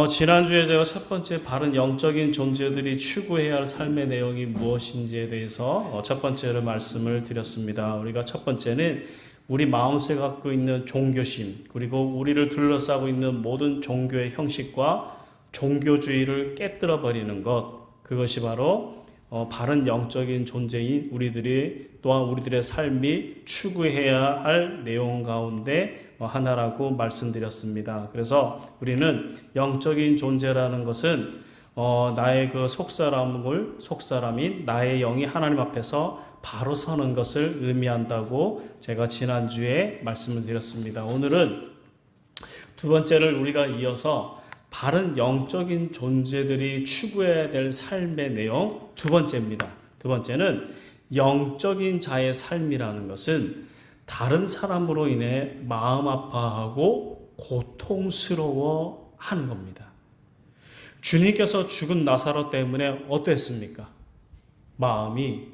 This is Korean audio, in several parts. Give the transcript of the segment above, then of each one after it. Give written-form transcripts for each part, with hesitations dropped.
지난주에 제가 첫 번째 바른 영적인 존재들이 추구해야 할 삶의 내용이 무엇인지에 대해서 첫 번째로 말씀을 드렸습니다. 우리가 첫 번째는 우리 마음속에 갖고 있는 종교심, 그리고 우리를 둘러싸고 있는 모든 종교의 형식과 종교주의를 깨뜨려 버리는 것, 그것이 바로 바른 영적인 존재인 우리들이 또한 우리들의 삶이 추구해야 할 내용 가운데 하나라고 말씀드렸습니다. 그래서 우리는 영적인 존재라는 것은 나의 그 속사람인 나의 영이 하나님 앞에서 바로 서는 것을 의미한다고 제가 지난주에 말씀을 드렸습니다. 오늘은 두 번째를 우리가 이어서 바른 영적인 존재들이 추구해야 될 삶의 내용 두 번째입니다. 두 번째는 영적인 자의 삶이라는 것은 다른 사람으로 인해 마음 아파하고 고통스러워 하는 겁니다. 주님께서 죽은 나사로 때문에 어땠습니까? 마음이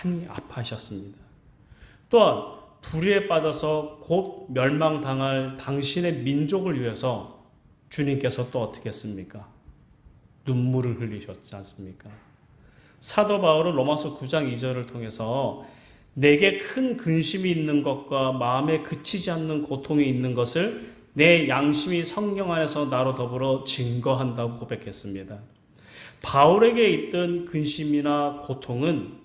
많이 아파하셨습니다. 또한 불의에 빠져서 곧 멸망당할 당신의 민족을 위해서 주님께서 또 어떻게 했습니까? 눈물을 흘리셨지 않습니까? 사도 바울은 로마서 9장 2절을 통해서 내게 큰 근심이 있는 것과 마음에 그치지 않는 고통이 있는 것을 내 양심이 성령 안에서 나로 더불어 증거한다고 고백했습니다. 바울에게 있던 근심이나 고통은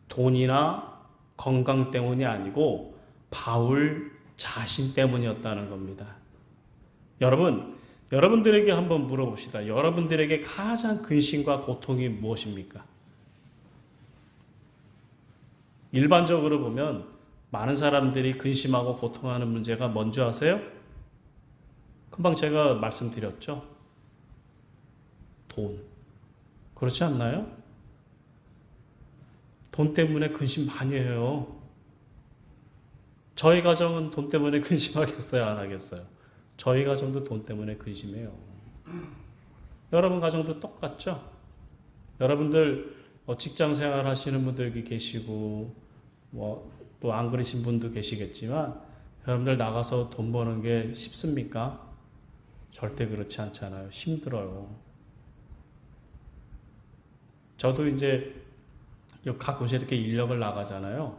돈이나 건강 때문이 아니고 바울 자신 때문이었다는 겁니다. 여러분들에게 한번 물어봅시다. 여러분들에게 가장 근심과 고통이 무엇입니까? 일반적으로 보면 많은 사람들이 근심하고 고통하는 문제가 뭔지 아세요? 금방 제가 말씀드렸죠. 돈. 그렇지 않나요? 돈 때문에 근심 많이 해요. 저희 가정은 돈 때문에 근심하겠어요? 안 하겠어요? 저희 가정도 돈 때문에 근심해요. 여러분 가정도 똑같죠? 여러분들 직장 생활 하시는 분들이 계시고 또 안 그러신 분도 계시겠지만 여러분들 나가서 돈 버는 게 쉽습니까? 절대 그렇지 않잖아요. 힘들어요. 저도 이제 가끔씩 이렇게 인력을 나가잖아요.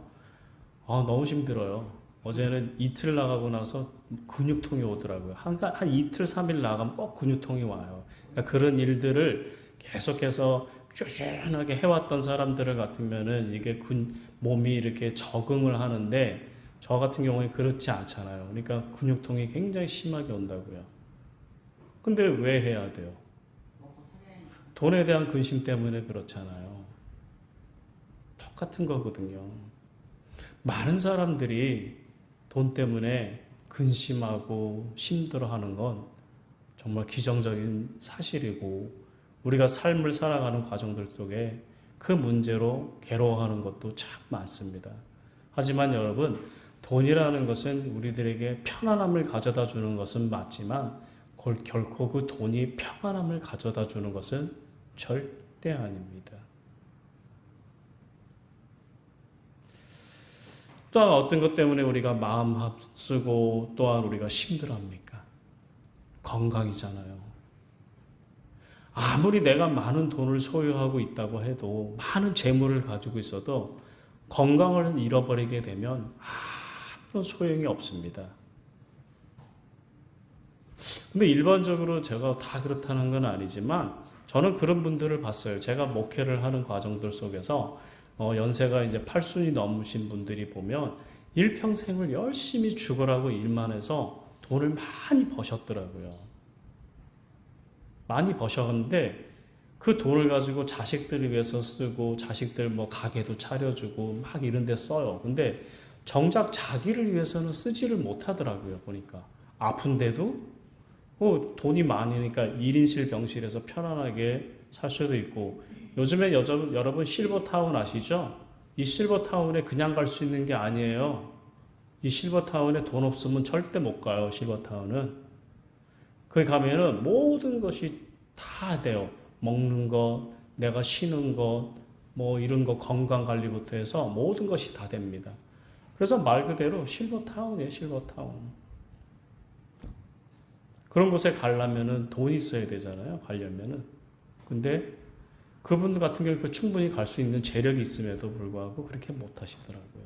너무 힘들어요. 어제는 이틀 나가고 나서 근육통이 오더라고요. 한 이틀, 3일 나가면 꼭 근육통이 와요. 그러니까 그런 일들을 계속해서 꾸준하게 해왔던 사람들을 같으면은 이게 몸이 이렇게 적응을 하는데 저 같은 경우에 그렇지 않잖아요. 그러니까 근육통이 굉장히 심하게 온다고요. 근데 왜 해야 돼요? 돈에 대한 근심 때문에 그렇잖아요. 똑같은 거거든요. 많은 사람들이 돈 때문에 근심하고 힘들어하는 건 정말 기정적인 사실이고 우리가 삶을 살아가는 과정들 속에 그 문제로 괴로워하는 것도 참 많습니다. 하지만 여러분, 돈이라는 것은 우리들에게 편안함을 가져다 주는 것은 맞지만 결코 그 돈이 평안함을 가져다 주는 것은 절대 아닙니다. 또한 어떤 것 때문에 우리가 마음 쓰고 또한 우리가 힘들어합니까? 건강이잖아요. 아무리 내가 많은 돈을 소유하고 있다고 해도 많은 재물을 가지고 있어도 건강을 잃어버리게 되면 아무런 소용이 없습니다. 근데 일반적으로 제가 다 그렇다는 건 아니지만 저는 그런 분들을 봤어요. 제가 목회를 하는 과정들 속에서 연세가 이제 80이 넘으신 분들이 보면 일평생을 열심히 죽으라고 일만 해서 돈을 많이 버셨더라고요. 많이 버셨는데 그 돈을 가지고 자식들을 위해서 쓰고 자식들 가게도 차려주고 막 이런 데 써요. 근데 정작 자기를 위해서는 쓰지를 못하더라고요. 보니까 아픈데도 돈이 많으니까 1인실 병실에서 편안하게 살 수도 있고 요즘에 여러분 실버타운 아시죠? 이 실버타운에 그냥 갈 수 있는 게 아니에요. 이 실버타운에 돈 없으면 절대 못 가요. 실버타운은. 거기 가면은 모든 것이 다 돼요. 먹는 것, 내가 쉬는 것, 이런 거 건강 관리부터 해서 모든 것이 다 됩니다. 그래서 말 그대로 실버타운이에요. 실버타운. 그런 곳에 가려면은 돈이 있어야 되잖아요. 가려면은. 근데 그분들 같은 경우에 충분히 갈 수 있는 재력이 있음에도 불구하고 그렇게 못 하시더라고요.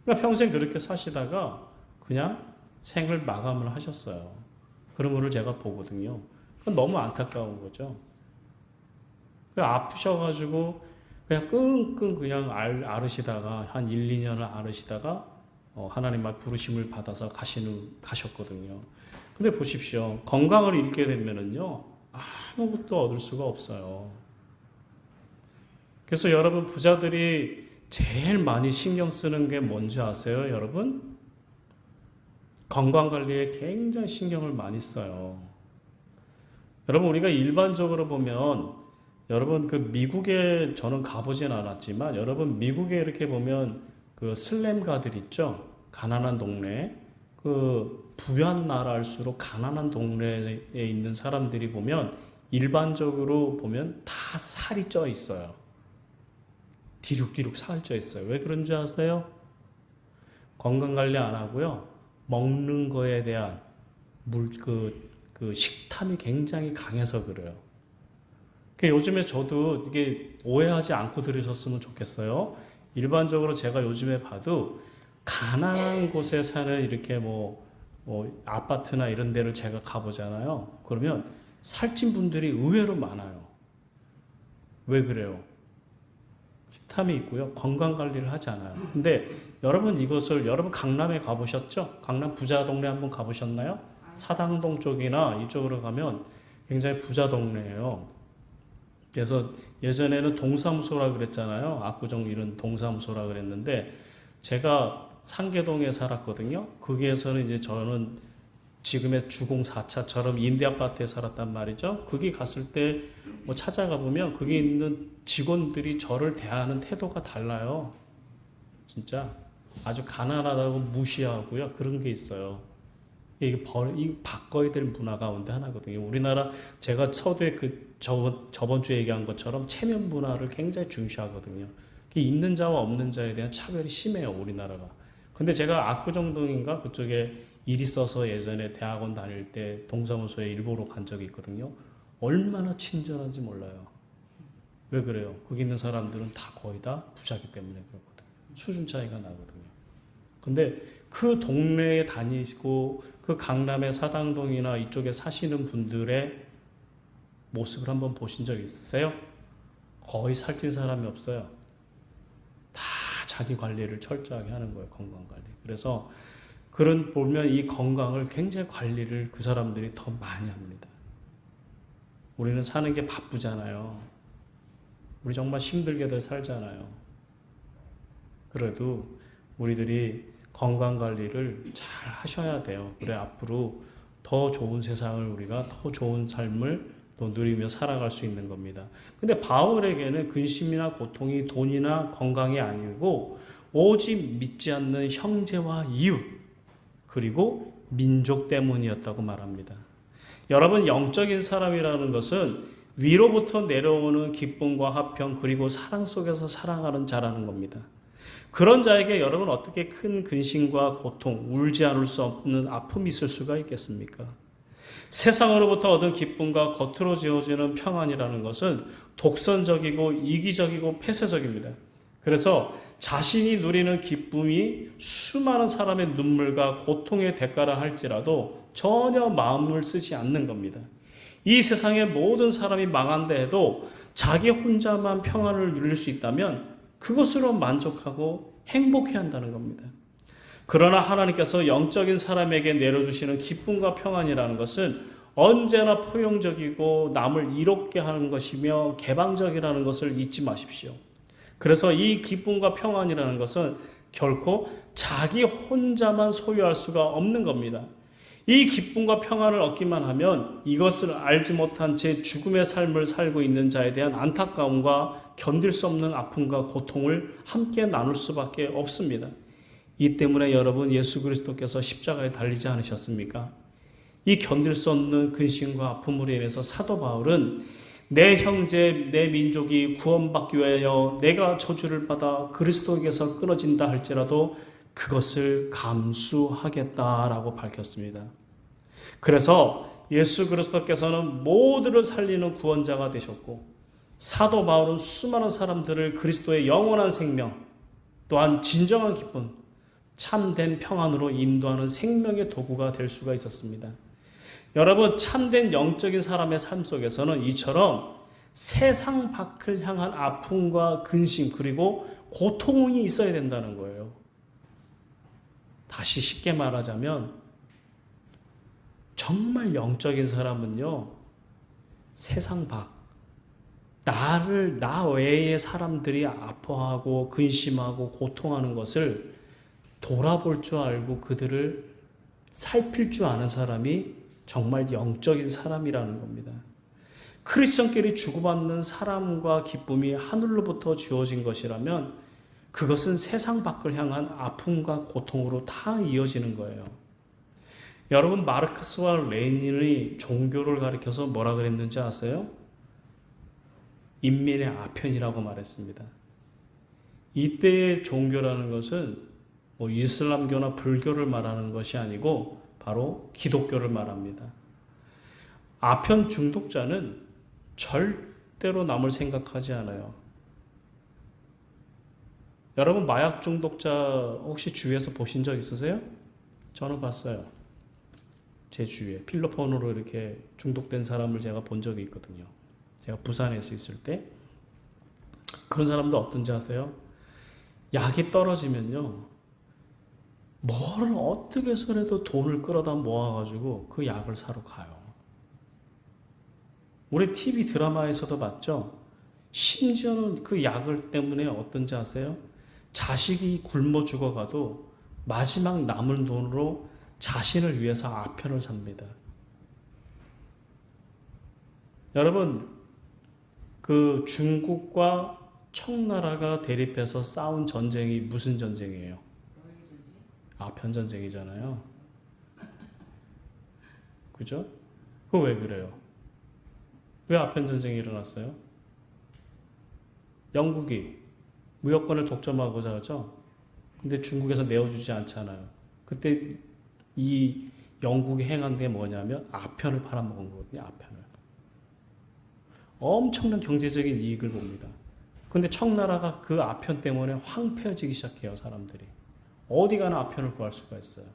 그러니까 평생 그렇게 사시다가 그냥 생을 마감을 하셨어요. 그런 거를 제가 보거든요. 그건 너무 안타까운 거죠. 아프셔가지고 그냥 끙끙 그냥 앓으시다가 한 1, 2년을 앓으시다가 하나님 말 부르심을 받아서 가셨거든요. 근데 보십시오. 건강을 잃게 되면은요, 아무것도 얻을 수가 없어요. 그래서 여러분, 부자들이 제일 많이 신경 쓰는 게 뭔지 아세요, 여러분? 건강 관리에 굉장히 신경을 많이 써요. 여러분, 우리가 일반적으로 보면, 여러분, 그 미국에 저는 가보진 않았지만, 여러분, 미국에 이렇게 보면 그 슬램가들 있죠? 가난한 동네. 그 부유한 나라일수록 가난한 동네에 있는 사람들이 보면 일반적으로 보면 다 살이 쪄 있어요. 디룩디룩 살 쪄 있어요. 왜 그런 줄 아세요? 건강 관리 안 하고요. 먹는 거에 대한 그 식탐이 굉장히 강해서 그래요. 요즘에 저도 이게 오해하지 않고 들으셨으면 좋겠어요. 일반적으로 제가 요즘에 봐도 가난한 곳에 사는 이렇게 뭐 아파트나 이런 데를 제가 가보잖아요. 그러면 살찐 분들이 의외로 많아요. 왜 그래요? 식탐이 있고요. 건강 관리를 하지 않아요. 근데 여러분 여러분 강남에 가보셨죠? 강남 부자 동네 한번 가보셨나요? 사당동 쪽이나 이쪽으로 가면 굉장히 부자 동네예요. 그래서 예전에는 동사무소라 그랬잖아요. 압구정 이런 동사무소라 그랬는데 제가 상계동에 살았거든요. 거기에서는 이제 저는 지금의 주공 4차처럼 임대 아파트에 살았단 말이죠. 거기 갔을 때 뭐 찾아가 보면 거기 있는 직원들이 저를 대하는 태도가 달라요. 진짜 아주 가난하다고 무시하고요. 그런 게 있어요. 이게 바꿔야 될 문화 가운데 하나거든요. 우리나라 제가 서두에 저번 주에 얘기한 것처럼 체면 문화를 굉장히 중시하거든요. 있는 자와 없는 자에 대한 차별이 심해요, 우리나라가. 근데 제가 압구정동인가 그쪽에 일 있어서 예전에 대학원 다닐 때 동사무소에 일보러 간 적이 있거든요. 얼마나 친절한지 몰라요. 왜 그래요? 거기 있는 사람들은 다 거의 다 부자기 때문에 그렇거든요. 수준 차이가 나거든요. 근데 그 동네에 다니시고 그 강남의 사당동이나 이쪽에 사시는 분들의 모습을 한번 보신 적 있으세요? 거의 살찐 사람이 없어요. 다 자기 관리를 철저하게 하는 거예요. 건강 관리. 그래서 보면 이 건강을 굉장히 관리를 그 사람들이 더 많이 합니다. 우리는 사는 게 바쁘잖아요. 우리 정말 힘들게들 살잖아요. 그래도 우리들이 건강 관리를 잘 하셔야 돼요. 그래 앞으로 더 좋은 세상을 우리가 더 좋은 삶을 또 누리며 살아갈 수 있는 겁니다. 근데 바울에게는 근심이나 고통이 돈이나 건강이 아니고 오직 믿지 않는 형제와 이웃 그리고 민족 때문이었다고 말합니다. 여러분, 영적인 사람이라는 것은 위로부터 내려오는 기쁨과 화평 그리고 사랑 속에서 살아가는 자라는 겁니다. 그런 자에게 여러분 어떻게 큰 근심과 고통, 울지 않을 수 없는 아픔이 있을 수가 있겠습니까? 세상으로부터 얻은 기쁨과 겉으로 지어지는 평안이라는 것은 독선적이고 이기적이고 폐쇄적입니다. 그래서 자신이 누리는 기쁨이 수많은 사람의 눈물과 고통의 대가라 할지라도 전혀 마음을 쓰지 않는 겁니다. 이 세상의 모든 사람이 망한다 해도 자기 혼자만 평안을 누릴 수 있다면 그것으로 만족하고 행복해야 한다는 겁니다. 그러나 하나님께서 영적인 사람에게 내려주시는 기쁨과 평안이라는 것은 언제나 포용적이고 남을 이롭게 하는 것이며 개방적이라는 것을 잊지 마십시오. 그래서 이 기쁨과 평안이라는 것은 결코 자기 혼자만 소유할 수가 없는 겁니다. 이 기쁨과 평안을 얻기만 하면 이것을 알지 못한 채 죽음의 삶을 살고 있는 자에 대한 안타까움과 견딜 수 없는 아픔과 고통을 함께 나눌 수밖에 없습니다. 이 때문에 여러분 예수 그리스도께서 십자가에 달리지 않으셨습니까? 이 견딜 수 없는 근심과 아픔으로 인해서 사도 바울은 내 형제, 내 민족이 구원받기 위하여 내가 저주를 받아 그리스도에게서 끊어진다 할지라도 그것을 감수하겠다라고 밝혔습니다. 그래서 예수 그리스도께서는 모두를 살리는 구원자가 되셨고, 사도 바울은 수많은 사람들을 그리스도의 영원한 생명, 또한 진정한 기쁨, 참된 평안으로 인도하는 생명의 도구가 될 수가 있었습니다. 여러분, 참된 영적인 사람의 삶 속에서는 이처럼 세상 밖을 향한 아픔과 근심 그리고 고통이 있어야 된다는 거예요. 다시 쉽게 말하자면 정말 영적인 사람은요, 세상 밖, 나 외의 사람들이 아파하고 근심하고 고통하는 것을 돌아볼 줄 알고 그들을 살필 줄 아는 사람이 정말 영적인 사람이라는 겁니다. 크리스천끼리 주고받는 사랑과 기쁨이 하늘로부터 주어진 것이라면 그것은 세상 밖을 향한 아픔과 고통으로 다 이어지는 거예요. 여러분, 마르크스와 레닌이 종교를 가리켜서 뭐라 그랬는지 아세요? 인민의 아편이라고 말했습니다. 이때의 종교라는 것은 이슬람교나 불교를 말하는 것이 아니고 바로 기독교를 말합니다. 아편 중독자는 절대로 남을 생각하지 않아요. 여러분, 마약 중독자 혹시 주위에서 보신 적 있으세요? 저는 봤어요. 제 주위에 필로폰으로 이렇게 중독된 사람을 제가 본 적이 있거든요. 제가 부산에서 있을 때. 그런 사람도 어떤지 아세요? 약이 떨어지면요, 뭐를 어떻게 해서라도 돈을 끌어다 모아가지고 그 약을 사러 가요. 우리 TV 드라마에서도 봤죠? 심지어는 그 약을 때문에 어떤지 아세요? 자식이 굶어 죽어가도 마지막 남은 돈으로 자신을 위해서 아편을 삽니다. 여러분, 그 중국과 청나라가 대립해서 싸운 전쟁이 무슨 전쟁이에요? 아편 전쟁이잖아요. 그죠? 그거 왜 그래요? 왜 아편 전쟁이 일어났어요? 영국이 무역권을 독점하고자 하죠. 근데 중국에서 내어주지 않잖아요. 그때 이 영국이 행한 게 뭐냐면 아편을 팔아먹은 거거든요. 아편을. 엄청난 경제적인 이익을 봅니다. 근데 청나라가 그 아편 때문에 황폐해지기 시작해요. 사람들이. 어디 가나 아편을 구할 수가 있어요.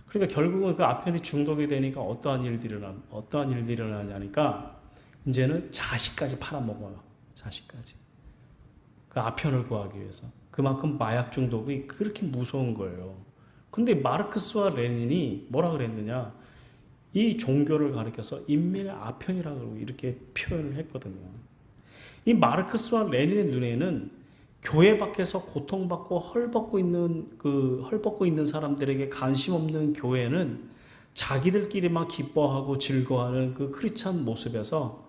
그러니까 결국은 그 아편이 중독이 되니까 어떠한 일들이 일어나냐니까 이제는 자식까지 팔아먹어요. 자식까지. 그 아편을 구하기 위해서. 그만큼 마약 중독이 그렇게 무서운 거예요. 근데 마르크스와 레닌이 뭐라 그랬느냐? 이 종교를 가리켜서 인민의 아편이라고 이렇게 표현을 했거든요. 이 마르크스와 레닌의 눈에는 교회 밖에서 고통받고 헐벗고 있는 사람들에게 관심 없는 교회는 자기들끼리만 기뻐하고 즐거워하는 그 크리스찬 모습에서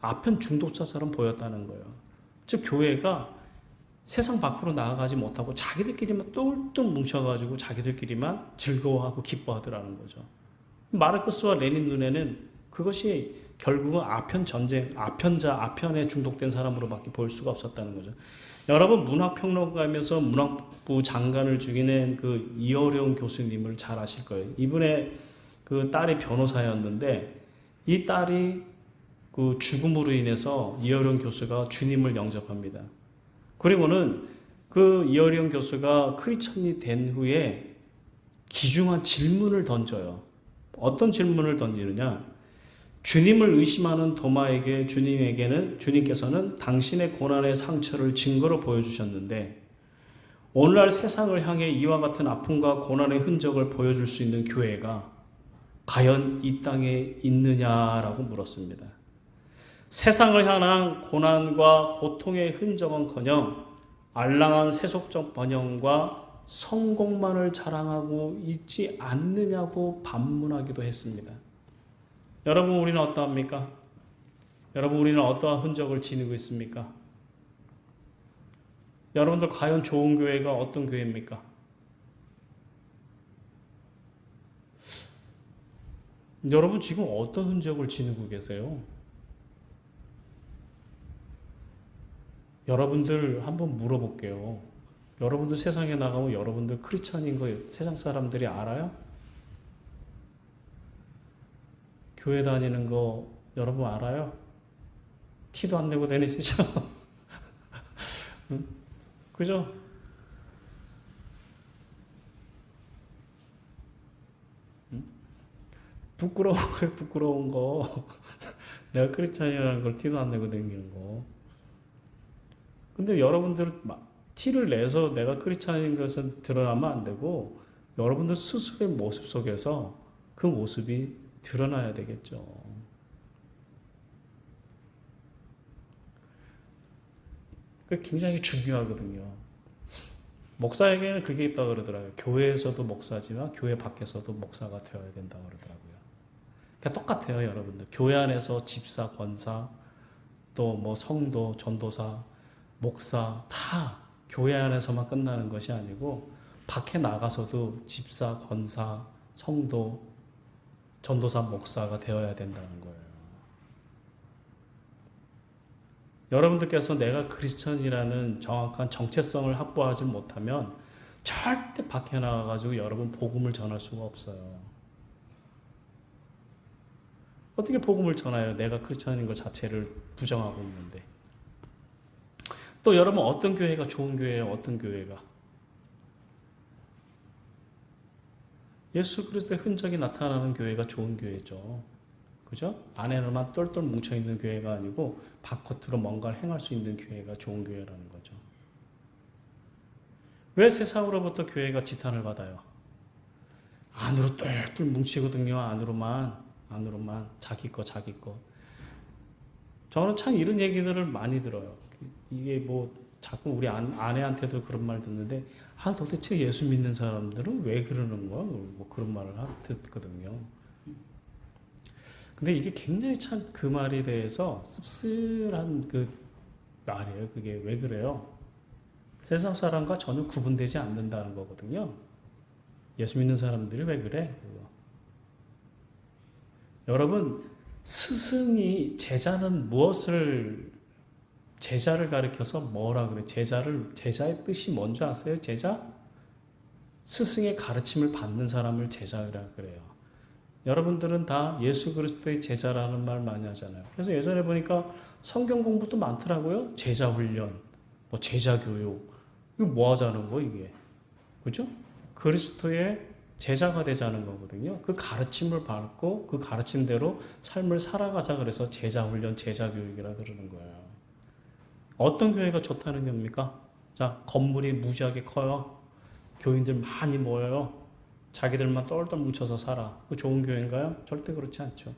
아편 중독자처럼 보였다는 거예요. 즉 교회가 세상 밖으로 나아가지 못하고 자기들끼리만 똘똘 뭉쳐가지고 자기들끼리만 즐거워하고 기뻐하더라는 거죠. 마르크스와 레닌 눈에는 그것이 결국은 아편 전쟁, 아편에 중독된 사람으로밖에 볼 수가 없었다는 거죠. 여러분, 문학평론가이면서 문학부 장관을 죽이는 그 이어령 교수님을 잘 아실 거예요. 이분의 그 딸이 변호사였는데 이 딸이 그 죽음으로 인해서 이어령 교수가 주님을 영접합니다. 그리고는 그 이어령 교수가 크리스천이 된 후에 귀중한 질문을 던져요. 어떤 질문을 던지느냐? 주님을 의심하는 도마에게 주님께서는 당신의 고난의 상처를 증거로 보여주셨는데 오늘날 세상을 향해 이와 같은 아픔과 고난의 흔적을 보여줄 수 있는 교회가 과연 이 땅에 있느냐라고 물었습니다. 세상을 향한 고난과 고통의 흔적은커녕 알랑한 세속적 번영과 성공만을 자랑하고 있지 않느냐고 반문하기도 했습니다. 여러분, 우리는 어떠합니까? 여러분, 우리는 어떠한 흔적을 지니고 있습니까? 여러분들 과연 좋은 교회가 어떤 교회입니까? 여러분 지금 어떤 흔적을 지니고 계세요? 여러분들 한번 물어볼게요. 여러분들 세상에 나가면 여러분들 크리스찬인 거 세상 사람들이 알아요? 교회 다니는 거 여러분 알아요? 티도 안 내고 다니시죠? 응? 그죠? 부끄러운 거. 내가 크리스찬이라는 걸 티도 안 내고 다니는 거. 근데 여러분들 티를 내서 내가 크리스찬인 것은 드러나면 안 되고 여러분들 스스로의 모습 속에서 그 모습이 드러나야 되겠죠. 그게 굉장히 중요하거든요. 목사에게는 그게 있다고 그러더라고요. 교회에서도 목사지만 교회 밖에서도 목사가 되어야 된다고 그러더라고요. 그러니까 똑같아요, 여러분들. 교회 안에서 집사, 권사, 또 뭐 성도, 전도사, 목사 다 교회 안에서만 끝나는 것이 아니고 밖에 나가서도 집사, 권사, 성도, 전도사, 목사가 되어야 된다는 거예요. 여러분들께서 내가 크리스천이라는 정확한 정체성을 확보하지 못하면 절대 밖에 나가가지고 여러분 복음을 전할 수가 없어요. 어떻게 복음을 전해요? 내가 크리스천인 것 자체를 부정하고 있는데. 또 여러분 어떤 교회가 좋은 교회예요? 어떤 교회가? 예수 그리스도의 흔적이 나타나는 교회가 좋은 교회죠. 그죠? 안에만 똘똘 뭉쳐있는 교회가 아니고 바깥으로 뭔가를 행할 수 있는 교회가 좋은 교회라는 거죠. 왜 세상으로부터 교회가 지탄을 받아요? 안으로 똘똘 뭉치거든요. 안으로만 자기 거. 저는 참 이런 얘기들을 많이 들어요. 이게 뭐 자꾸 우리 아내한테도 그런 말 듣는데 도대체 예수 믿는 사람들은 왜 그러는 거야? 뭐 그런 말을 듣거든요. 근데 이게 굉장히 참 그 말에 대해서 씁쓸한 그 말이에요. 그게 왜 그래요? 세상 사람과 전혀 구분되지 않는다는 거거든요. 예수 믿는 사람들이 왜 그래? 여러분, 스승이 제자는 제자를 가리켜서 뭐라 그래? 제자의 뜻이 뭔지 아세요? 제자? 스승의 가르침을 받는 사람을 제자라 그래요. 여러분들은 다 예수 그리스도의 제자라는 말 많이 하잖아요. 그래서 예전에 보니까 성경 공부도 많더라고요. 제자 훈련, 뭐 제자 교육. 이거 뭐 하자는 거 이게? 그죠? 그리스도의 제자가 되자는 거거든요. 그 가르침을 받고 그 가르침대로 삶을 살아가자 그래서 제자 훈련, 제자 교육이라 그러는 거예요. 어떤 교회가 좋다는 겁니까? 자, 건물이 무지하게 커요. 교인들 많이 모여요. 자기들만 똘똘 뭉쳐서 살아. 그 좋은 교회인가요? 절대 그렇지 않죠.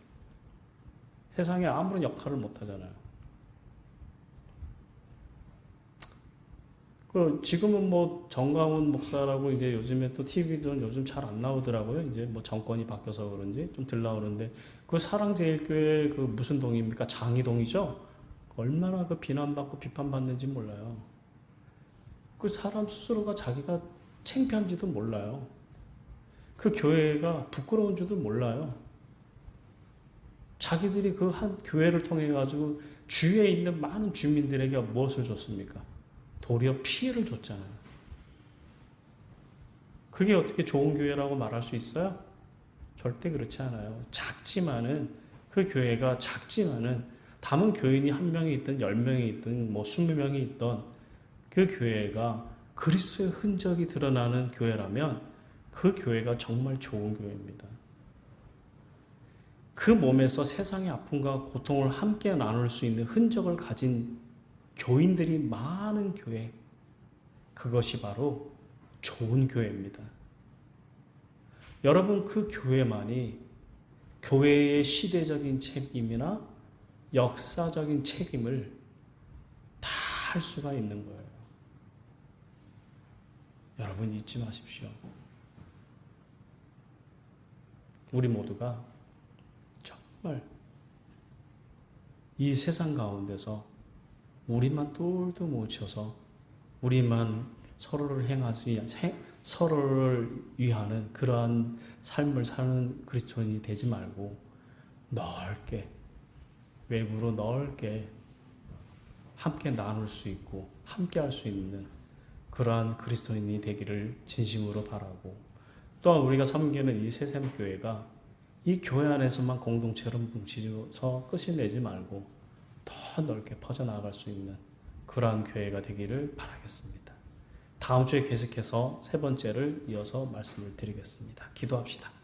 세상에 아무런 역할을 못 하잖아요. 지금은 뭐 정강훈 목사라고 이제 요즘에 또 TV도 요즘 잘 안 나오더라고요. 이제 뭐 정권이 바뀌어서 그런지 좀 덜 나오는데 그 사랑제일교회 그 무슨 동입니까? 장이동이죠? 얼마나 그 비난받고 비판받는지 몰라요. 그 사람 스스로가 자기가 창피한지도 몰라요. 그 교회가 부끄러운 줄도 몰라요. 자기들이 그 한 교회를 통해 가지고 주위에 있는 많은 주민들에게 무엇을 줬습니까? 도리어 피해를 줬잖아요. 그게 어떻게 좋은 교회라고 말할 수 있어요? 절대 그렇지 않아요. 그 교회가 작지만은 담은 교인이 1명이 있든 10명이 있든 뭐 20명이 있던 그 교회가 그리스도의 흔적이 드러나는 교회라면 그 교회가 정말 좋은 교회입니다. 그 몸에서 세상의 아픔과 고통을 함께 나눌 수 있는 흔적을 가진 교인들이 많은 교회, 그것이 바로 좋은 교회입니다. 여러분, 그 교회만이 교회의 시대적인 책임이나 역사적인 책임을 다 할 수가 있는 거예요. 여러분 잊지 마십시오. 우리 모두가 정말 이 세상 가운데서 우리만 똘똘 뭉쳐서 우리만 서로를 위하는 그러한 삶을 사는 그리스도인이 되지 말고 넓게, 외부로 넓게 함께 나눌 수 있고 함께 할 수 있는 그러한 그리스도인이 되기를 진심으로 바라고, 또한 우리가 섬기는 이 새샘교회가 이 교회 안에서만 공동체로 뭉치서 끝이 내지 말고 더 넓게 퍼져나갈 수 있는 그러한 교회가 되기를 바라겠습니다. 다음 주에 계속해서 세 번째를 이어서 말씀을 드리겠습니다. 기도합시다.